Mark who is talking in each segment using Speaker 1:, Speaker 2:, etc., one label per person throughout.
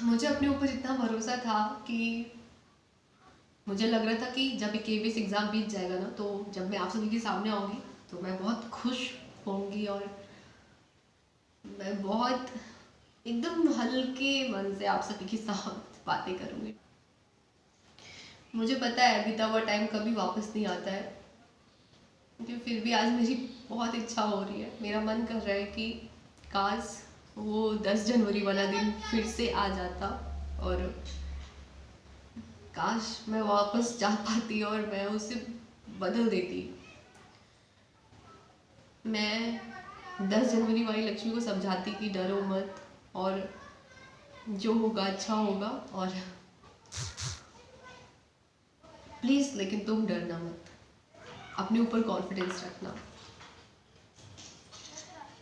Speaker 1: मुझे अपने ऊपर इतना भरोसा था कि मुझे लग रहा था कि जब केवीएस एग्ज़ाम बीत जाएगा ना, तो जब मैं आप सभी के सामने आऊँगी तो मैं बहुत खुश होंगी और मैं बहुत एकदम हल्के मन से आप सभी के साथ बातें करूँगी। मुझे पता है बीता हुआ टाइम कभी वापस नहीं आता है, लेकिन फिर भी आज मेरी बहुत इच्छा हो रही है। मेरा मन कर रहा है कि काश वो 10 जनवरी वाला दिन फिर से आ जाता और काश मैं वापस जा पाती और मैं उसे बदल देती। मैं 10 जनवरी वाली लक्ष्मी को समझाती कि डरो मत और जो होगा अच्छा होगा, और प्लीज़ लेकिन तुम डरना मत, अपने ऊपर कॉन्फिडेंस रखना।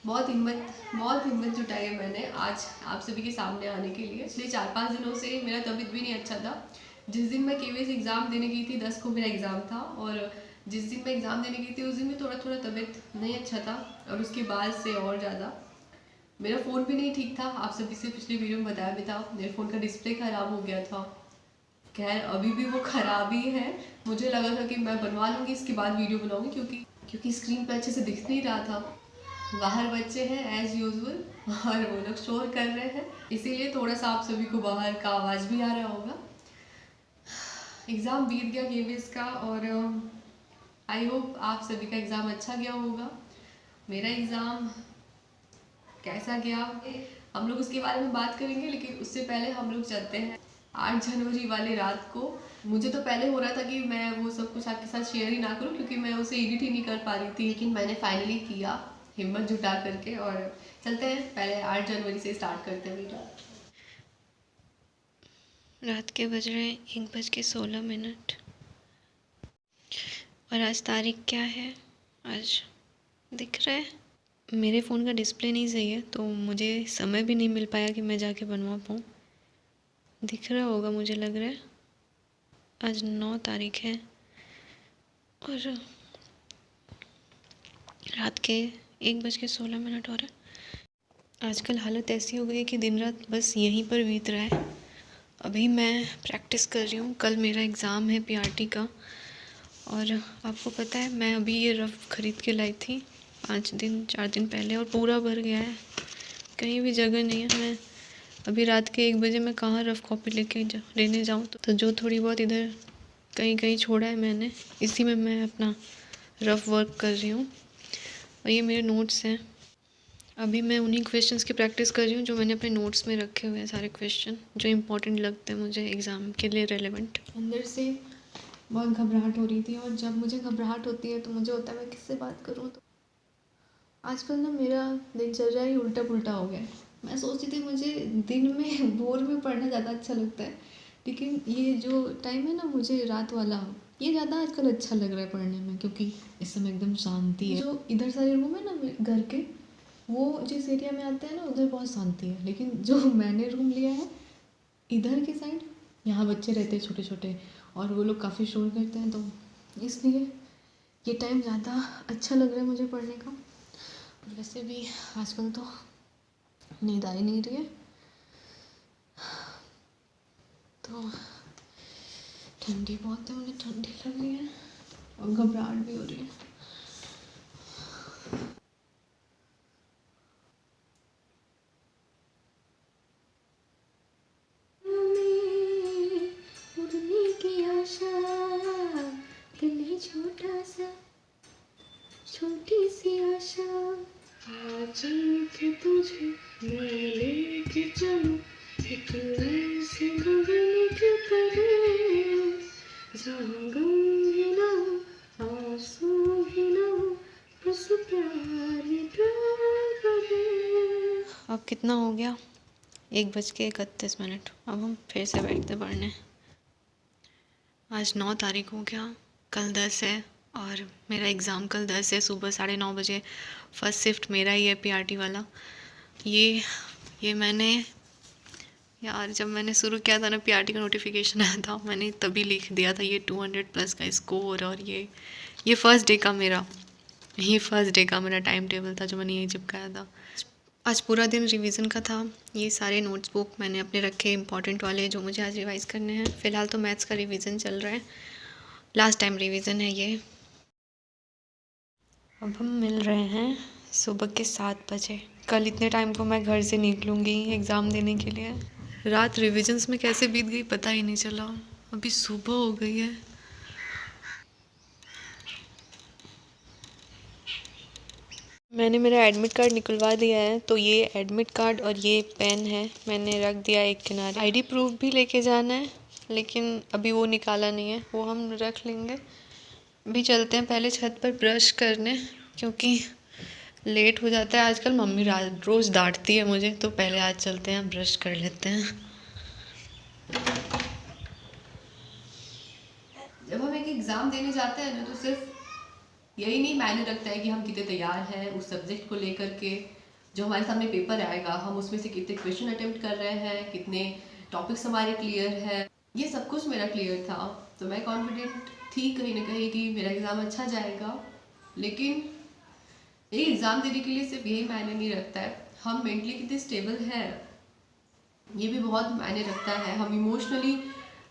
Speaker 1: बहुत हिम्मत जुटाई है मैंने आज आप सभी के सामने आने के लिए। पिछले 4-5 दिनों से मेरा तबीयत भी नहीं अच्छा था। जिस दिन मैं केवीएस एग्ज़ाम देने गई थी, 10 को मेरा एग्ज़ाम था, और जिस दिन मैं एग्ज़ाम देने गई थी उस दिन में थोड़ा थोड़ा तबीयत नहीं अच्छा था, और उसके बाद से और ज़्यादा। मेरा फ़ोन भी नहीं ठीक था, आप सभी से पिछले वीडियो में बताया भी था। मेरे फ़ोन का डिस्प्ले ख़राब हो गया था। खैर अभी भी वो ख़राब ही है। मुझे लगा था कि मैं बनवा लूँगी, इसके बाद वीडियो बनाऊँगी, क्योंकि स्क्रीन पर अच्छे से दिख नहीं रहा था। बाहर बच्चे हैं एज यूजुअल और वो लोग शोर कर रहे हैं, इसीलिए थोड़ा सा आप सभी को बाहर का आवाज़ भी आ रहा होगा। एग्ज़ाम बीत गया केवीएस का, और आई होप आप सभी का एग्ज़ाम अच्छा गया होगा। मेरा एग्ज़ाम कैसा गया हम लोग उसके बारे में बात करेंगे, लेकिन उससे पहले हम लोग चलते हैं 8 जनवरी वाले रात को। मुझे तो पहले हो रहा था कि मैं वो सब कुछ आपके साथ शेयर ही ना करूं, क्योंकि मैं उसे एडिट ही नहीं कर पा रही थी, लेकिन मैंने फाइनली किया हिम्मत जुटा करके। और चलते हैं, पहले 8 जनवरी से स्टार्ट करते हैं वीडियो।
Speaker 2: रात के बज रहे हैं 1:16 और आज तारीख क्या है? आज दिख रहा है, मेरे फ़ोन का डिस्प्ले नहीं सही है तो मुझे समय भी नहीं मिल पाया कि मैं जाके बनवा पाऊँ। दिख रहा होगा, मुझे लग रहा है आज 9 तारीख है और रात के 1:16 हो रहा है। आजकल हालत ऐसी हो गई है कि दिन रात बस यहीं पर बीत रहा है। अभी मैं प्रैक्टिस कर रही हूँ, कल मेरा एग्ज़ाम है पीआरटी का। और आपको पता है मैं अभी ये रफ़ ख़रीद के लाई थी 4 दिन पहले, और पूरा भर गया है, कहीं भी जगह नहीं है। मैं अभी रात के 1 बजे मैं कहाँ रफ़ कॉपी लेने जाऊँ, तो जो थोड़ी बहुत इधर कहीं कहीं छोड़ा है मैंने, इसी में मैं अपना रफ़ वर्क कर रही हूँ। और ये मेरे नोट्स हैं। अभी मैं उन्हीं क्वेश्चंस की प्रैक्टिस कर रही हूँ जो मैंने अपने नोट्स में रखे हुए हैं, सारे क्वेश्चन जो इम्पोर्टेंट लगते हैं मुझे एग्ज़ाम के लिए रेलेवेंट।
Speaker 1: अंदर से बहुत घबराहट हो रही थी, और जब मुझे घबराहट होती है तो मुझे होता है मैं किससे बात करूँ। तो आजकल ना मेरा दिनचर्या ही उल्टा पुल्टा हो गया है। मैं सोचती थी मुझे दिन में भोर में पढ़ना ज़्यादा अच्छा लगता है, लेकिन ये जो टाइम है ना मुझे रात वाला, ये ज़्यादा आजकल अच्छा लग रहा है पढ़ने में, क्योंकि इस समय एकदम शांति है। जो इधर सारे रूम है ना घर के, वो जिस एरिया में आते हैं ना उधर बहुत शांति है, लेकिन जो मैंने रूम लिया है इधर के साइड, यहाँ बच्चे रहते हैं छोटे छोटे, और वो लोग काफ़ी शोर करते हैं, तो इसलिए ये टाइम ज़्यादा अच्छा लग रहा है मुझे पढ़ने का। और वैसे भी आजकल तो नींद आ ही नहीं रही है, तो ठंडी बहुत है, मुझे ठंडी लग रही है और घबराहट भी हो रही है। उड़ने की आशा, दिल है छोटा सा, छोटी सी आशा, आज कि तुझे मैं लेके चलूं एक ऐसे गगन के तले, जहाँ गम भी ना हो, आंसू भी ना हो, बस प्यार ही प्यार करे। अब कितना हो गया? 1:31। अब हम फिर से बैठते पढ़ने। आज 9 तारीख हो गया, कल 10 है, और मेरा एग्ज़ाम कल 10 है सुबह 9:30 बजे। फर्स्ट शिफ्ट मेरा ही है पीआरटी वाला। ये मैंने यार जब मैंने शुरू किया था ना, पीआरटी का नोटिफिकेशन आया था, मैंने तभी लिख दिया था ये 200+ का स्कोर, और ये फर्स्ट डे का मेरा टाइम टेबल था जो मैंने यही चिपकाया था।
Speaker 2: आज पूरा दिन रिवीजन का था। ये सारे नोट्स बुक मैंने अपने रखे, इंपॉर्टेंट वाले जो मुझे आज रिवाइज़ करने हैं। फ़िलहाल तो मैथ्स का रिवीजन चल रहा है, लास्ट टाइम रिवीजन है ये। अब हम मिल रहे हैं सुबह के 7 बजे। कल इतने टाइम को मैं घर से निकलूँगी एग्ज़ाम देने के लिए। रात रिविजन्स में कैसे बीत गई पता ही नहीं चला। अभी सुबह हो गई है। मैंने मेरा एडमिट कार्ड निकलवा दिया है, तो ये एडमिट कार्ड और ये पेन है मैंने रख दिया एक किनारे। आईडी प्रूफ भी लेके जाना है, लेकिन अभी वो निकाला नहीं है, वो हम रख लेंगे। अभी चलते हैं पहले छत पर ब्रश करने, क्योंकि लेट हो जाता है आजकल। मम्मी रोज़ डांटती है मुझे, तो पहले आज चलते हैं ब्रश कर लेते हैं।
Speaker 3: जब हम एक एग्ज़ाम देने जाते हैं ना, तो सिर्फ यही नहीं मायने रखता है कि हम कितने तैयार हैं उस सब्जेक्ट को लेकर के। जो हमारे सामने पेपर आएगा, हम उसमें से कितने क्वेश्चन अटेम्प्ट कर रहे हैं, कितने टॉपिक्स हमारे क्लियर है, ये सब कुछ मेरा क्लियर था। तो मैं कॉन्फिडेंट थी कहीं ना कहीं कि मेरा एग्ज़ाम अच्छा जाएगा। लेकिन एक एग्ज़ाम देने के लिए सिर्फ यही मायने नहीं रखता है, हम मेंटली कितने स्टेबल हैं ये भी बहुत मायने रखता है। हम इमोशनली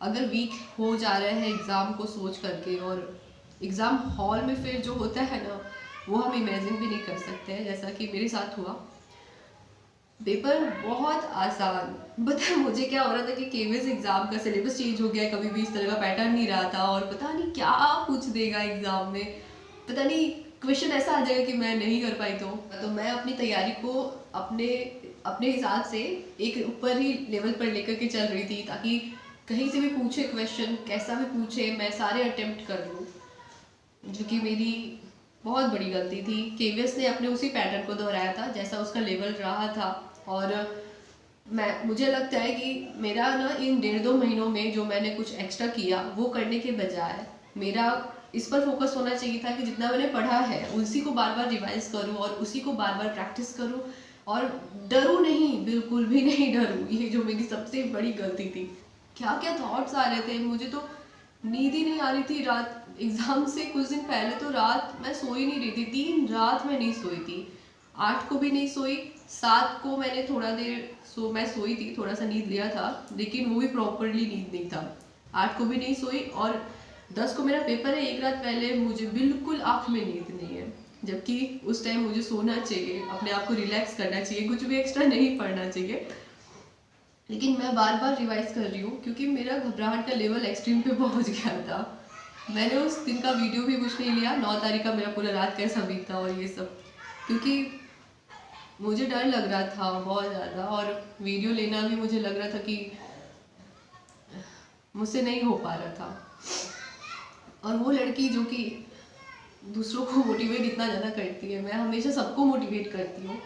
Speaker 3: अगर वीक हो जा रहे हैं एग्ज़ाम को सोच करके, और एग्ज़ाम हॉल में फिर जो होता है ना, वो हम इमेजिन भी नहीं कर सकते हैं, जैसा कि मेरे साथ हुआ। पेपर बहुत आसान, पता है मुझे क्या हो रहा था कि केवीएस एग्ज़ाम का सिलेबस चेंज हो गया, कभी भी इस तरह का पैटर्न नहीं रहा था, और पता नहीं क्या पूछ देगा एग्ज़ाम में, पता नहीं क्वेश्चन ऐसा आ जाएगा कि मैं नहीं कर पाई। तो मैं अपनी तैयारी को अपने अपने हिसाब से एक ऊपर ही लेवल पर लेकर के चल रही थी, ताकि कहीं से भी पूछे क्वेश्चन, कैसा भी पूछे, मैं सारे अटेम्प्ट कर लूँ, जो कि मेरी बहुत बड़ी गलती थी। केवीएस ने अपने उसी पैटर्न को दोहराया था जैसा उसका लेवल रहा था, और मुझे लगता है कि मेरा ना इन 1.5-2 महीनों में जो मैंने कुछ एक्स्ट्रा किया, वो करने के बजाय मेरा इस पर फोकस होना चाहिए था कि जितना मैंने पढ़ा है उसी को बार बार रिवाइज करूं और उसी को बार बार प्रैक्टिस करूं, और डरूं नहीं, बिल्कुल भी नहीं डरूं। ये जो मेरी सबसे बड़ी गलती थी। क्या क्या थॉट्स आ रहे थे, मुझे तो नींद ही नहीं आ रही थी। रात एग्ज़ाम से कुछ दिन पहले तो रात मैं सो ही नहीं रही थी, 3 रात मैं नहीं सोई थी। 8 को भी नहीं सोई, 7 को मैंने थोड़ा देर मैं सोई थी, थोड़ा सा नींद लिया था, लेकिन वो भी प्रॉपरली नींद नहीं था। 8 को भी नहीं सोई, और 10 को मेरा पेपर है, एक रात पहले मुझे बिल्कुल आँख में नींद नहीं है, जबकि उस टाइम मुझे सोना चाहिए, अपने आप को रिलैक्स करना चाहिए, कुछ भी एक्स्ट्रा नहीं पढ़ना चाहिए। लेकिन मैं बार बार रिवाइज कर रही हूँ, क्योंकि मेरा घबराहट का लेवल एक्सट्रीम पे पहुँच गया था। मैंने उस दिन का वीडियो भी कुछ नहीं लिया, 9 तारीख का मेरा पूरा रात कैसा बीता और ये सब, क्योंकि मुझे डर लग रहा था बहुत ज़्यादा, और वीडियो लेना भी मुझे लग रहा था कि मुझसे नहीं हो पा रहा था। और वो लड़की जो कि दूसरों को मोटिवेट इतना ज़्यादा करती है, मैं हमेशा सबको मोटिवेट करती हूँ,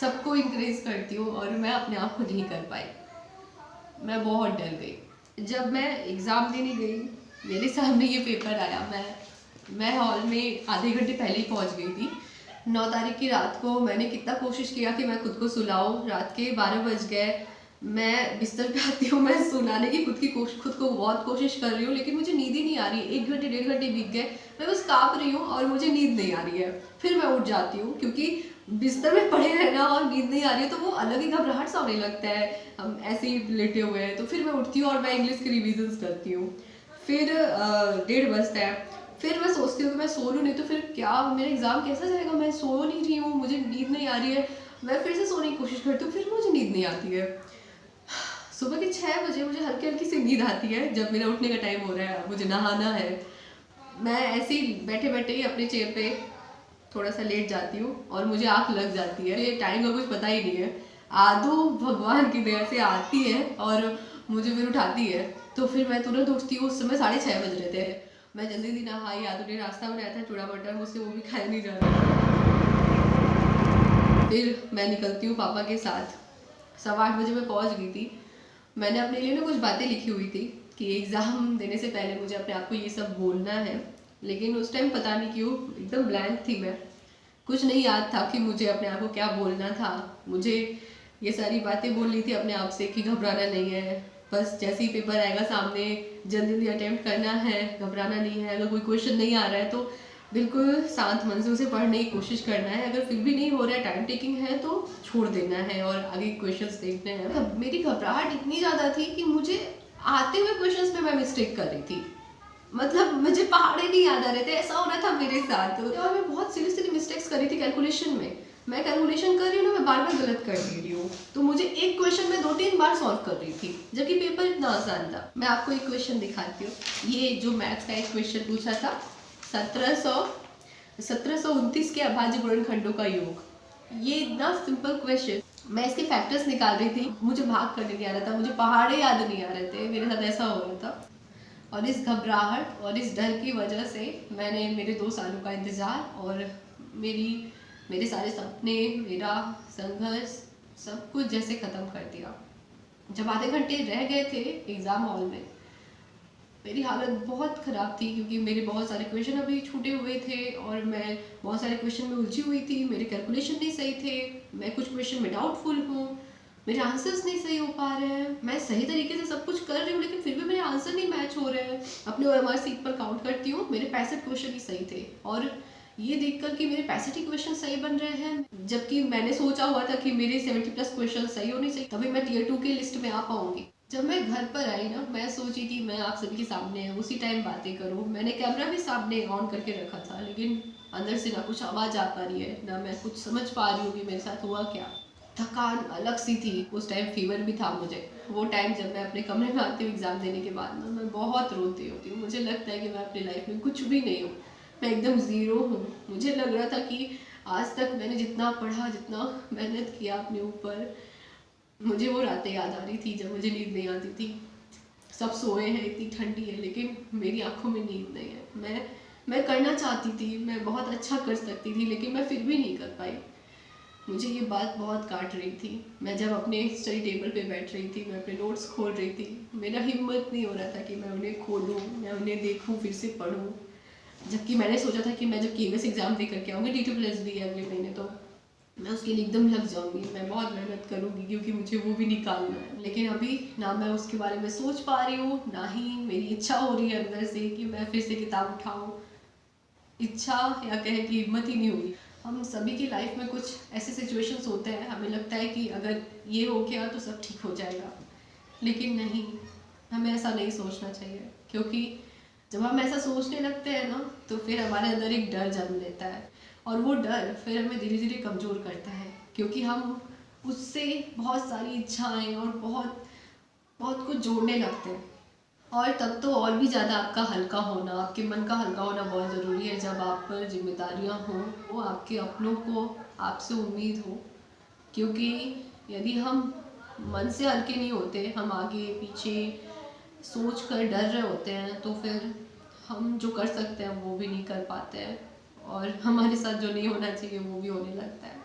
Speaker 3: सबको इंकरेज करती हूँ, और मैं अपने आप को नहीं कर पाई। मैं बहुत डर गई। जब मैं एग्ज़ाम देने गई, मेरे सामने ये पेपर आया, मैं हॉल में आधे घंटे पहले ही पहुंच गई थी। 9 तारीख की रात को मैंने कितना कोशिश किया कि मैं खुद को सुलाऊं, रात के 12 बज गए, मैं बिस्तर पे आती हूँ, मैं सुलाने की खुद को बहुत कोशिश कर रही हूँ, लेकिन मुझे नींद ही नहीं आ रही है। 1 घंटे 1.5 घंटे बीत गए, मैं बस काँप रही हूँ और मुझे नींद नहीं आ रही है। फिर मैं उठ जाती हूँ, क्योंकि बिस्तर में पड़े रहना और नींद नहीं आ रही है तो वो अलग ही घबराहट सा होने लगता है, हम ऐसे ही लेटे हुए हैं। तो फिर मैं उठती हूँ और मैं इंग्लिश के रिविजन्स करती हूँ। फिर 1:30 बजता है, फिर मैं सोचती हूँ कि मैं सो लूँ, नहीं तो फिर क्या मेरा एग्ज़ाम कैसा जाएगा, मैं सो नहीं रही हूँ, मुझे नींद नहीं आ रही है। मैं फिर से सोने की कोशिश करती हूँ, फिर मुझे नींद नहीं आती है। सुबह के 6 बजे मुझे हल्की हल्की सी नींद आती है, जब मेरा उठने का टाइम हो रहा है, मुझे नहाना है। मैं ऐसे ही बैठे बैठे ही अपने चेयर पे थोड़ा सा लेट जाती हूँ और मुझे आँख लग जाती है। ये टाइम का कुछ पता ही नहीं है, आदो भगवान की दया से आती है और मुझे फिर उठाती है। तो फिर मैं तुरंत उठती हूँ। उस समय 6:30 बज रहे थे। मैं जल्दी जल्दी नहाई, आदो ने नाश्ता बनाया था चूड़ा मटर, मुझसे वो भी खाया नहीं जा रहा। फिर मैं निकलती हूँ पापा के साथ। 8:15 बजे मैं पहुँच गई थी। मैंने अपने लिए ना कुछ बातें लिखी हुई थी कि एग्ज़ाम देने से पहले मुझे अपने आप को ये सब बोलना है, लेकिन उस टाइम पता नहीं क्यों एकदम ब्लैंक थी मैं। कुछ नहीं याद था कि मुझे अपने आप को क्या बोलना था। मुझे ये सारी बातें बोलनी थी अपने आप से कि घबराना नहीं है, बस जैसे ही पेपर आएगा सामने जल्दी जल्दी अटेम्प्ट करना है, घबराना नहीं है। अगर कोई क्वेश्चन नहीं आ रहा है तो बिल्कुल शांत मन से उसे पढ़ने की कोशिश करना है। अगर फिर भी नहीं हो रहा है, टाइम टेकिंग है, तो छोड़ देना है और आगे क्वेश्चंस देखने हैं। मेरी घबराहट इतनी ज़्यादा थी कि मुझे आते हुए क्वेश्चंस में मैं मिस्टेक कर रही थी। मतलब मुझे पहाड़े नहीं याद आ रहे थे, ऐसा हो रहा था मेरे साथ। और मैं बहुत सिली सिली मिस्टेक्स कर रही थी कैलकुलेशन में। मैं कैलकुलेशन कर रही हूँ ना, मैं बार बार गलत कर दे रही हूँ। तो मुझे एक क्वेश्चन में 2-3 बार सॉल्व कर रही थी, जबकि पेपर इतना आसान था। मैं आपको एक क्वेश्चन दिखाती हूँ। ये जो मैथ्स का एक क्वेश्चन पूछा था, 1729 के अभाज्य गुणनखंडों का योग। ये इतना सिंपल क्वेश्चन, मैं इसके फैक्टर्स निकाल रही थी, मुझे भाग करने नहीं आ रहा था, मुझे पहाड़े याद नहीं आ रहे थे, मेरे साथ ऐसा हो रहा था। और इस घबराहट और इस डर की वजह से मैंने मेरे 2 सालों का इंतज़ार और मेरे सारे सपने, मेरा संघर्ष, सब कुछ जैसे ख़त्म कर दिया। जब आधे घंटे रह गए थे एग्ज़ाम हॉल में, मेरी हालत बहुत ख़राब थी, क्योंकि मेरे बहुत सारे क्वेश्चन अभी छूटे हुए थे और मैं बहुत सारे क्वेश्चन में उलझी हुई थी। मेरे कैलकुलेशन नहीं सही थे, मैं कुछ क्वेश्चन में डाउटफुल हूँ, मेरे आंसर्स नहीं सही हो पा रहे हैं। मैं सही तरीके से सब कुछ कर रही हूँ, लेकिन फिर भी मेरे आंसर नहीं मैच हो रहे हैं। अपने OMR सीट पर काउंट करती हूँ, मेरे 65 क्वेश्चन ही सही थे। और ये देखकर कि मेरे 65 ही क्वेश्चन सही बन रहे हैं, जबकि मैंने सोचा हुआ था कि मेरे 70+ क्वेश्चन सही होने चाहिए, तभी मैं Tier 2 की लिस्ट में आ पाऊंगी। जब मैं घर पर आई ना, मैं सोची थी मैं आप सभी के सामने उसी टाइम बातें करूँ। मैंने कैमरा भी सामने ऑन करके रखा था, लेकिन अंदर से ना कुछ आवाज़ आ पा रही है, ना मैं कुछ समझ पा रही हूँ कि मेरे साथ हुआ क्या। थकान अलग सी थी, उस टाइम फीवर भी था मुझे। वो टाइम जब मैं अपने कमरे में आती हूँ एग्ज़ाम देने के बाद ना, मैं बहुत रोती होती हूँ। मुझे लगता है कि मैं अपनी लाइफ में कुछ भी नहीं हूँ, मैं एकदम ज़ीरो हूँ। मुझे लग रहा था कि आज तक मैंने जितना पढ़ा, जितना मेहनत किया अपने ऊपर, मुझे वो रातें याद आ रही थी जब मुझे नींद नहीं आती थी। सब सोए हैं, इतनी ठंडी है, लेकिन मेरी आंखों में नींद नहीं है। मैं करना चाहती थी, मैं बहुत अच्छा कर सकती थी, लेकिन मैं फिर भी नहीं कर पाई। मुझे ये बात बहुत काट रही थी। मैं जब अपने स्टडी टेबल पे बैठ रही थी, मैं अपने नोट्स खोल रही थी, मेरा हिम्मत नहीं हो रहा था कि मैं उन्हें खोलूँ, मैं उन्हें देखूँ, फिर से पढूँ। जबकि मैंने सोचा था कि मैं जब KVS एग्ज़ाम दे करके आऊँगी, D2+ भी है अगले महीने, तो मैं उसके लिए एकदम लग जाऊँगी, मैं बहुत मेहनत करूँगी, क्योंकि मुझे वो भी निकालना है। लेकिन अभी ना मैं उसके बारे में सोच पा रही हूँ, ना ही मेरी इच्छा हो रही है अंदर से कि मैं फिर से किताब उठाऊँ। इच्छा या कहें कि हिम्मत ही नहीं हुई। हम सभी की लाइफ में कुछ ऐसे सिचुएशंस होते हैं, हमें लगता है कि अगर ये हो गया तो सब ठीक हो जाएगा, लेकिन नहीं, हमें ऐसा नहीं सोचना चाहिए। क्योंकि जब हम ऐसा सोचने लगते हैं ना, तो फिर हमारे अंदर एक डर जन्म लेता है, और वो डर फिर हमें धीरे धीरे कमज़ोर करता है, क्योंकि हम उससे बहुत सारी इच्छाएं और बहुत बहुत कुछ जोड़ने लगते हैं। और तब तो और भी ज़्यादा आपका हल्का होना, आपके मन का हल्का होना बहुत ज़रूरी है। जब आप पर जिम्मेदारियाँ हों, वो आपके अपनों को आपसे उम्मीद हो, क्योंकि यदि हम मन से हल्के नहीं होते, हम आगे पीछे सोच कर डर रहे होते हैं, तो फिर हम जो कर सकते हैं वो भी नहीं कर पाते हैं, और हमारे साथ जो नहीं होना चाहिए वो भी होने लगता है।